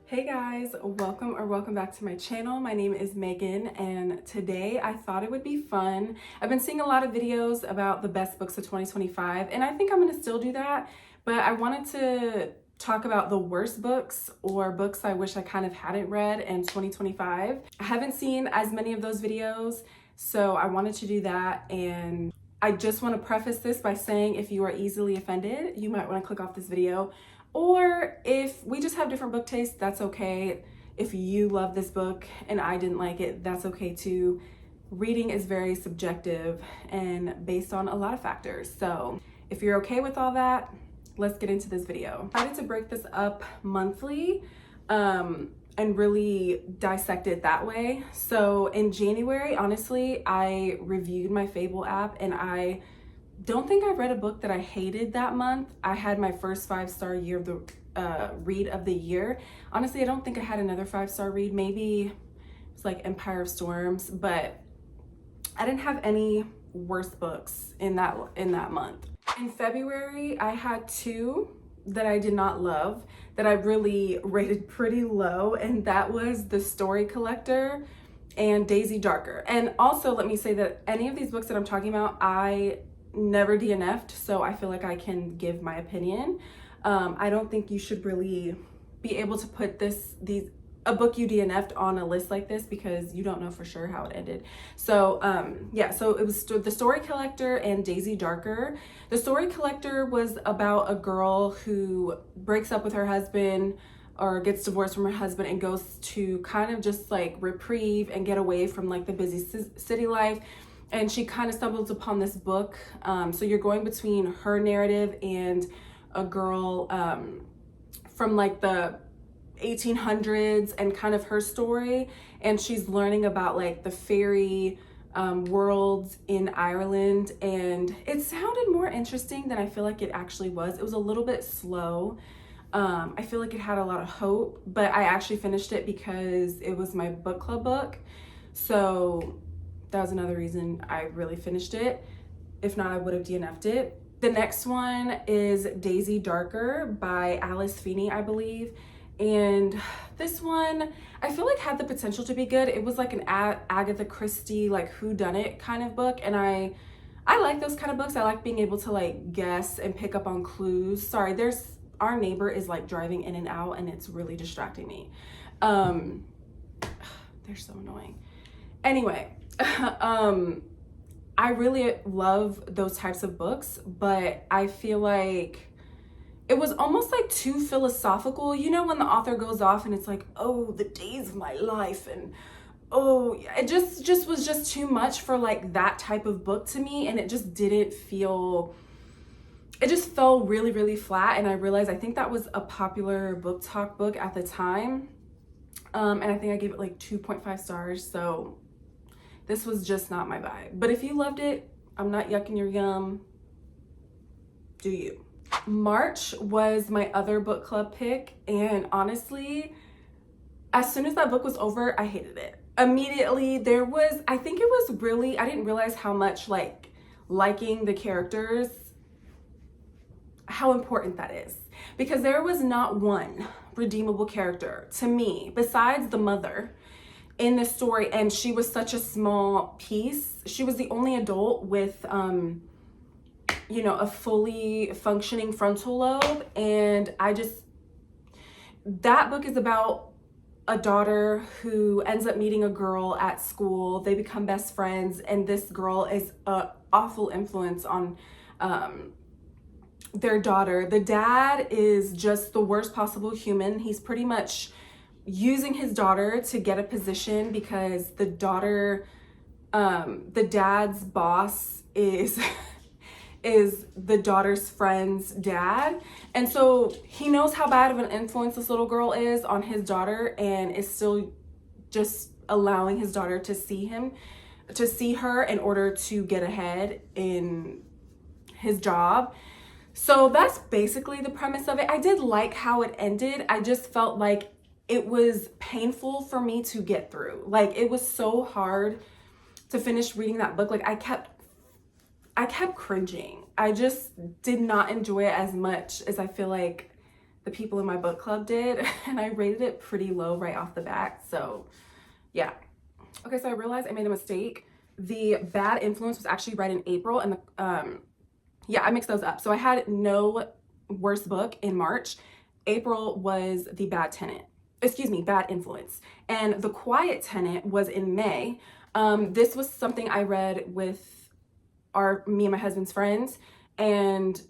Hey guys, welcome back to my channel. My name is Megan, and today I thought it would be fun. I've been seeing a lot of videos about the best books of 2025, and I think I'm gonna still do that, but I wanted to talk about the worst books or books I wish I kind of hadn't read in 2025. I haven't seen as many of those videos, so I wanted to do that. And I just want to preface this by saying if you are easily offended, you might want to click off this video. Or if we just have different book tastes, that's okay. If you love this book and I didn't like it, that's okay too. Reading is very subjective and based on a lot of factors. So if you're okay with all that, let's get into this video. I decided to break this up monthly and really dissect it that way. So in January, honestly, I reviewed my Fable app, and I don't think I read a book that I hated that month. I had my first 5-star year of the read of the year. Honestly, I don't think I had another 5-star read. Maybe it's like Empire of Storms, but I didn't have any worst books in that month. In February, I had two that I did not love, that I really rated pretty low, and that was The Story Collector and Daisy Darker. And also, let me say that any of these books that I'm talking about, I never DNF'd, so I feel like I can give my opinion. I don't think you should really be able to put a book you DNF'd on a list like this, because you don't know for sure how it ended. So yeah, so it was The Story Collector and Daisy Darker. The Story Collector was about a girl who breaks up with her husband or gets divorced from her husband and goes to kind of just like reprieve and get away from like the busy city life. And she kind of stumbles upon this book. So you're going between her narrative and a girl from like the 1800s and kind of her story. And she's learning about like the fairy worlds in Ireland. And it sounded more interesting than I feel like it actually was. It was a little bit slow. I feel like it had a lot of hope, but I actually finished it because it was my book club book. So that was another reason I really finished it. If not, I would have DNF'd it. The next one is Daisy Darker by Alice Feeney, I believe. And this one, I feel like had the potential to be good. It was like an Agatha Christie, like whodunit kind of book. And I like those kind of books. I like being able to like guess and pick up on clues. Sorry, our neighbor is like driving in and out, and it's really distracting me. They're so annoying. Anyway, I really love those types of books, but I feel like it was almost like too philosophical. You know, when the author goes off and it's like, oh, the days of my life, and oh, it just was just too much for like that type of book to me. And it just didn't feel, it just fell really, really flat. And I realized, I think that was a popular book talk book at the time. And I think I gave it like 2.5 stars. So this was just not my vibe. But if you loved it, I'm not yucking your yum. Do you? March was my other book club pick, and honestly, as soon as that book was over, I hated it. Immediately, I think it was really, I didn't realize how much like liking the characters, how important that is. Because there was not one redeemable character to me besides the mother in this story, and she was such a small piece. She was the only adult with you know, a fully functioning frontal lobe. And that book is about a daughter who ends up meeting a girl at school. They become best friends, and this girl is an awful influence on their daughter. The dad is just the worst possible human. He's pretty much using his daughter to get a position because the dad's boss is the daughter's friend's dad. And so he knows how bad of an influence this little girl is on his daughter, and is still just allowing his daughter to see her in order to get ahead in his job. So that's basically the premise of it. I did like how it ended. I just felt like it was painful for me to get through. Like, it was so hard to finish reading that book. Like, I kept cringing. I just did not enjoy it as much as I feel like the people in my book club did, and I rated it pretty low right off the bat. So yeah. Okay, so I realized I made a mistake. The Bad Influence was actually read in April, and yeah, I mixed those up. So I had No Worst Book in March. April was The Bad Tenant. Excuse me, Bad Influence. And The Quiet Tenant was in May. This was something I read with me and my husband's friends, and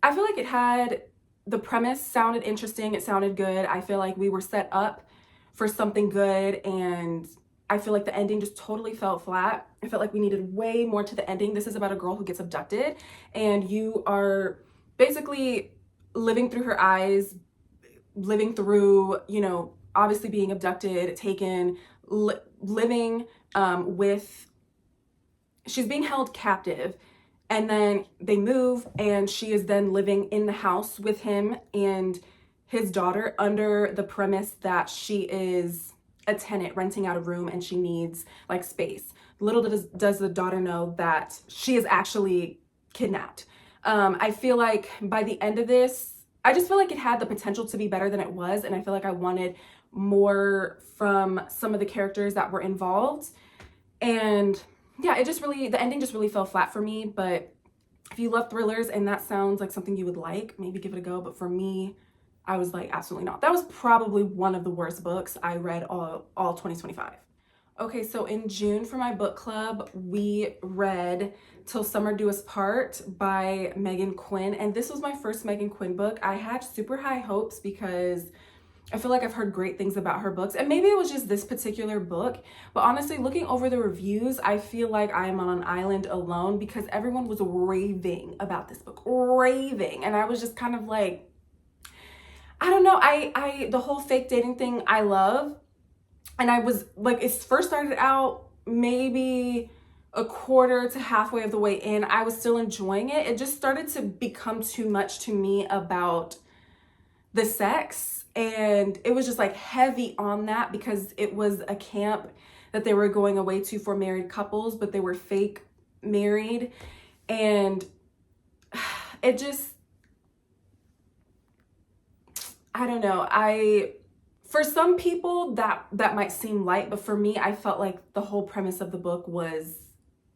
I feel like it had, the premise sounded interesting, it sounded good. I feel like we were set up for something good, and I feel like the ending just totally fell flat. I felt like we needed way more to the ending. This is about a girl who gets abducted, and you are basically living through her eyes, living through, you know, obviously being abducted, taken, living with, she's being held captive, and then they move, and she is then living in the house with him and his daughter under the premise that she is a tenant renting out a room and she needs like space. Little does the daughter know that she is actually kidnapped. I feel like by the end of this, I just feel like it had the potential to be better than it was, and I feel like I wanted more from some of the characters that were involved. And yeah, the ending just really fell flat for me. But if you love thrillers and that sounds like something you would like, maybe give it a go. But for me, I was like, absolutely not. That was probably one of the worst books I read all 2025. Okay, so in June for my book club, we read Till Summer Do Us Part by Megan Quinn. And this was my first Megan Quinn book. I had super high hopes because I feel like I've heard great things about her books, and maybe it was just this particular book, but honestly, looking over the reviews, I feel like I am on an island alone because everyone was raving about this book, raving, and I was just kind of like, I don't know, the whole fake dating thing I love, and I was like, it first started out maybe a quarter to halfway of the way in, I was still enjoying it. It just started to become too much to me about the sex. And it was just like heavy on that because it was a camp that they were going away to for married couples, but they were fake married. And it just, I don't know. For some people that might seem light, but for me, I felt like the whole premise of the book was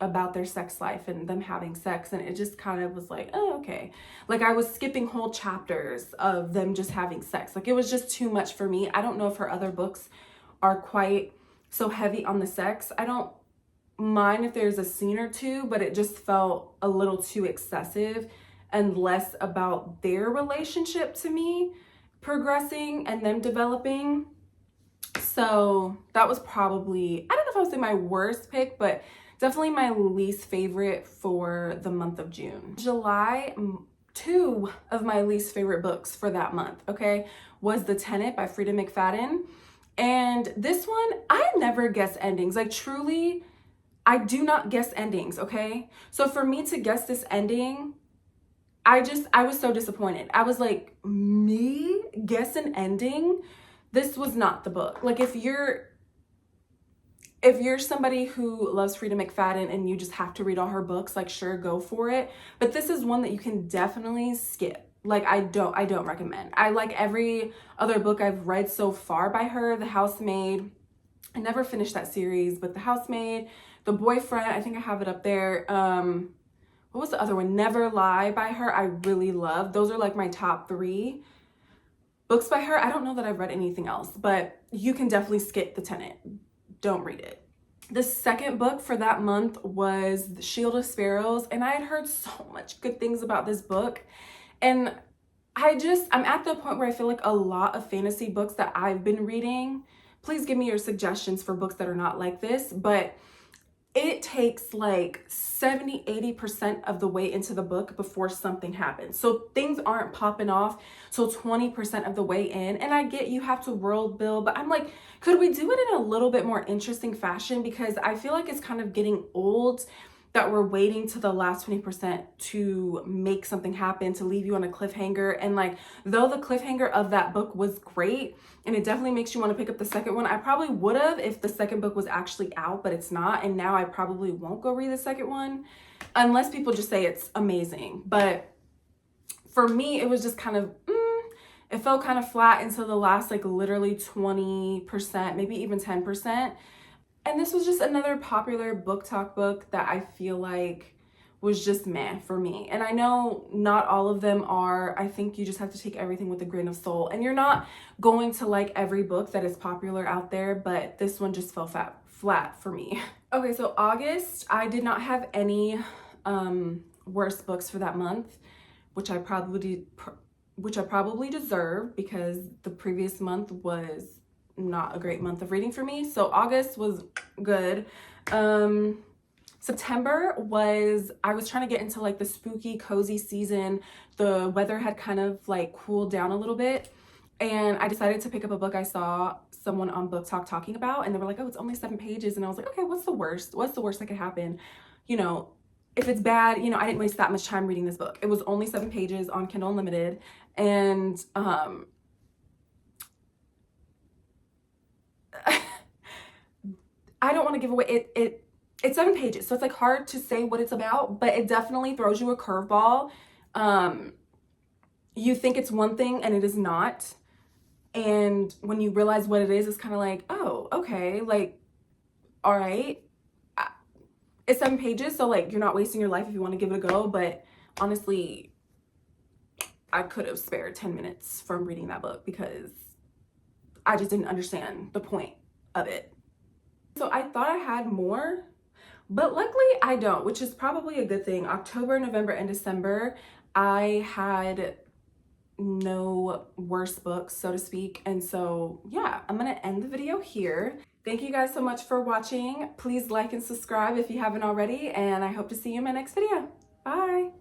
about their sex life and them having sex, and it just kind of was like, oh, okay. Like I was skipping whole chapters of them just having sex. Like it was just too much for me. I don't know if her other books are quite so heavy on the sex. I don't mind if there's a scene or two, but it just felt a little too excessive and less about their relationship to me progressing and them developing. So that was probably, I don't know if I would say my worst pick, but definitely my least favorite for the month of June. July, two of my least favorite books for that month, okay, was The Tenant by Freida McFadden. And this one, I never guess endings. Like truly, I do not guess endings, okay? So for me to guess this ending, I was so disappointed. I was like, me guess an ending? This was not the book. Like if you're somebody who loves Freida McFadden and you just have to read all her books, like sure, go for it. But this is one that you can definitely skip. Like I don't recommend. I like every other book I've read so far by her. The Housemaid, I never finished that series, but The Housemaid, The Boyfriend, I think I have it up there. What was the other one? Never Lie by her, I really love. Those are like my top 3 books by her. I don't know that I've read anything else, but you can definitely skip The Tenant. Don't read it. The second book for that month was The Shield of Sparrows, and I had heard so much good things about this book. And I'm at the point where I feel like a lot of fantasy books that I've been reading, please give me your suggestions for books that are not like this, but it takes like 70-80% of the way into the book before something happens. So things aren't popping off till 20% of the way in. And I get you have to world build, but I'm like, could we do it in a little bit more interesting fashion? Because I feel like it's kind of getting old that we're waiting to the last 20% to make something happen, to leave you on a cliffhanger. And like, though the cliffhanger of that book was great, and it definitely makes you want to pick up the second one, I probably would have if the second book was actually out, but it's not. And now I probably won't go read the second one unless people just say it's amazing. But for me, it was just kind of, it fell kind of flat until the last like literally 20%, maybe even 10%. And this was just another popular book talk book that I feel like was just meh for me. And I know not all of them are. I think you just have to take everything with a grain of salt. And you're not going to like every book that is popular out there, but this one just fell flat for me. Okay, so August, I did not have any worst books for that month, which I probably deserve because the previous month was not a great month of reading for me. So August was good. September was, I was trying to get into like the spooky, cozy season. The weather had kind of like cooled down a little bit. And I decided to pick up a book I saw someone on Book Talk talking about. And they were like, oh, it's only 7 pages. And I was like, okay, what's the worst? What's the worst that could happen? You know, if it's bad, you know, I didn't waste that much time reading this book. It was only 7 pages on Kindle Unlimited. And I don't want to give away it's 7 pages, so it's like hard to say what it's about, but it definitely throws you a curveball. You think it's one thing and it is not. And when you realize what it is, it's kind of like, oh, okay, like, all right. It's 7 pages, so like you're not wasting your life if you want to give it a go, but honestly, I could have spared 10 minutes from reading that book because I just didn't understand the point of it. So I thought I had more, but luckily I don't, which is probably a good thing. October, November, and December, I had no worse books, so to speak. And so yeah, I'm gonna end the video here. Thank you guys so much for watching. Please like and subscribe if you haven't already, and I hope to see you in my next video. Bye.